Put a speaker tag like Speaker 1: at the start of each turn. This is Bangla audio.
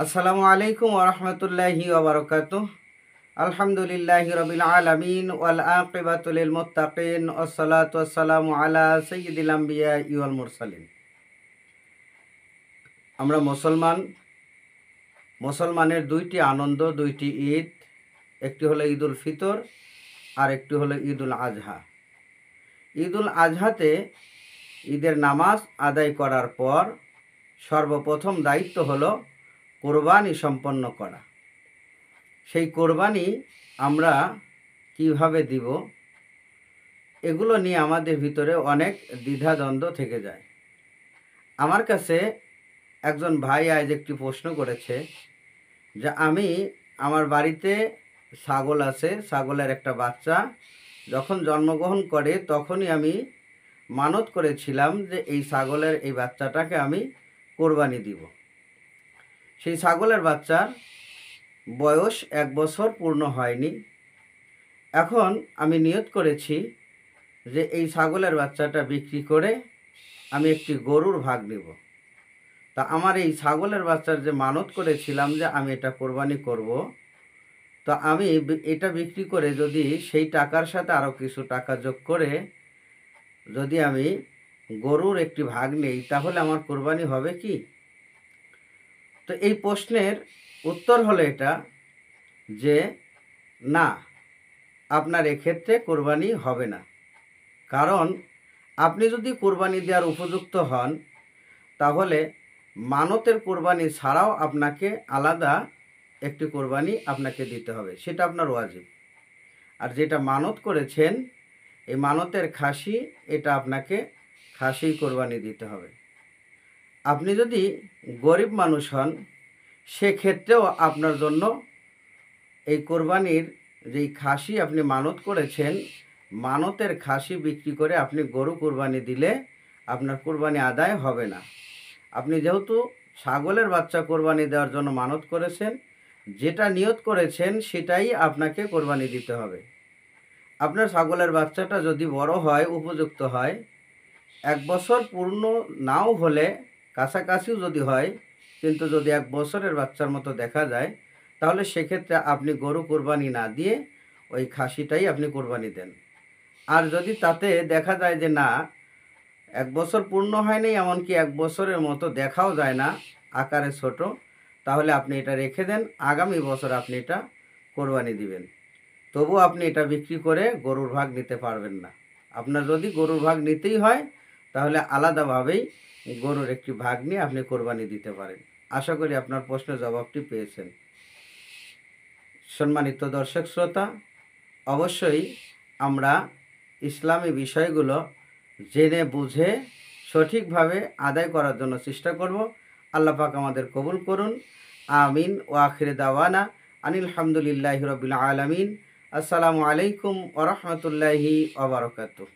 Speaker 1: আসসালামু আলাইকুম ওয়া রাহমাতুল্লাহি ওয়া বারাকাতুহু। আলহামদুলিল্লাহি রাব্বিল আলামিন ওয়াল আকিবাতু লিল মুত্তাকিন ওয়াসসালাতু ওয়াসসালামু আলা সাইয়্যিদিল আমবিয়াই ওয়াল মুরসালিন। আমরা মুসলমানের দুইটি আনন্দ, দুইটি ঈদ। একটি হলো ঈদুল ফিতর আর একটি হলো ঈদুল আজহা। ঈদুল আজহাতে ঈদের নামাজ আদায় করার পর সর্বপ্রথম দায়িত্ব হলো কোরবানি সম্পন্ন করা। সেই কোরবানি আমরা কিভাবে দিব, এগুলো নিয়ে আমাদের ভিতরে অনেক দ্বিধাদ্বন্দ্ব থেকে যায়। আমার কাছে একজন ভাই আজ একটি প্রশ্ন করেছে যে আমার বাড়িতে ছাগল আছে, ছাগলের একটা বাচ্চা যখন জন্মগ্রহণ করে তখনই আমি মানত করেছিলাম যে এই ছাগলের এই বাচ্চাটাকে আমি কোরবানি দিব। সেই ছাগলের বাচ্চার বয়স 1 বছর পূর্ণ হয়নি। এখন আমি নিয়ত করেছি যে এই ছাগলের বাচ্চাটা বিক্রি করে আমি একটি গরুর ভাগ নেব। তা আমার এই ছাগলের বাচ্চার যে মানত করেছিলাম যে আমি এটা কোরবানি করব, তো আমি এটা বিক্রি করে যদি সেই টাকার সাথে আরও কিছু টাকা যোগ করে যদি আমি গরুর একটি ভাগ নেই, তাহলে আমার কোরবানি হবে কি? তো এই প্রশ্নের উত্তর হলো এটা যে না, আপনার এক্ষেত্রে কোরবানি হবে না। কারণ আপনি যদি কোরবানি দেওয়ার উপযুক্ত হন, তাহলে মানতের কোরবানি ছাড়াও আপনাকে আলাদা একটি কোরবানি আপনাকে দিতে হবে, সেটা আপনার ওয়াজিব। আর যেটা মানত করেছেন এই মানতের খাসি, এটা আপনাকে খাসি কোরবানি দিতে হবে। আপনি যদি গরিব মানুষ হন, সেক্ষেত্রেও আপনার জন্য এই কোরবানির যেই খাসি আপনি মানত করেছেন, মানতের খাসি বিক্রি করে আপনি গরু কোরবানি দিলে আপনার কোরবানি আদায় হবে না। আপনি যেহেতু ছাগলের বাচ্চা কোরবানি দেওয়ার জন্য মানত করেছেন, যেটা নিয়ত করেছেন সেটাই আপনাকে কোরবানি দিতে হবে। আপনার ছাগলের বাচ্চাটা যদি বড় হয়, উপযুক্ত হয়, 1 বছর পূর্ণ নাও হলে কাছাকাছিও যদি হয়, কিন্তু যদি 1 বছরের বাচ্চার মতো দেখা যায়, তাহলে সেক্ষেত্রে আপনি গরু কোরবানি না দিয়ে ওই খাসিটাই আপনি কোরবানি দেন। আর যদি তাতে দেখা যায় যে না, 1 বছর পূর্ণ হয়নি, এমনকি 1 বছরের মতো দেখাও যায় না, আকারে ছোট, তাহলে আপনি এটা রেখে দেন, আগামী বছর আপনি এটা কোরবানি দিবেন। তবু আপনি এটা বিক্রি করে গরুর ভাগ নিতে পারবেন না। আপনার যদি গরুর ভাগ নিতেই হয়, তাহলে আলাদাভাবেই গরুর একটি ভাগ নিয়ে আপনি কোরবানি দিতে পারেন। আশা করি আপনার প্রশ্নের জবাবটি পেয়েছেন। সম্মানিত দর্শক শ্রোতা, অবশ্যই আমরা ইসলামী বিষয়গুলো জেনে বুঝে সঠিকভাবে আদায় করার জন্য চেষ্টা করব। আল্লাহ পাক আমাদের কবুল করুন। আমিন। ওয়া আখির দাওয়ানা আনিল হামদুলিল্লাহি রাব্বিল আলামিন। আসসালামু আলাইকুম ওয়া রাহমাতুল্লাহি ওয়া বারাকাতুহু।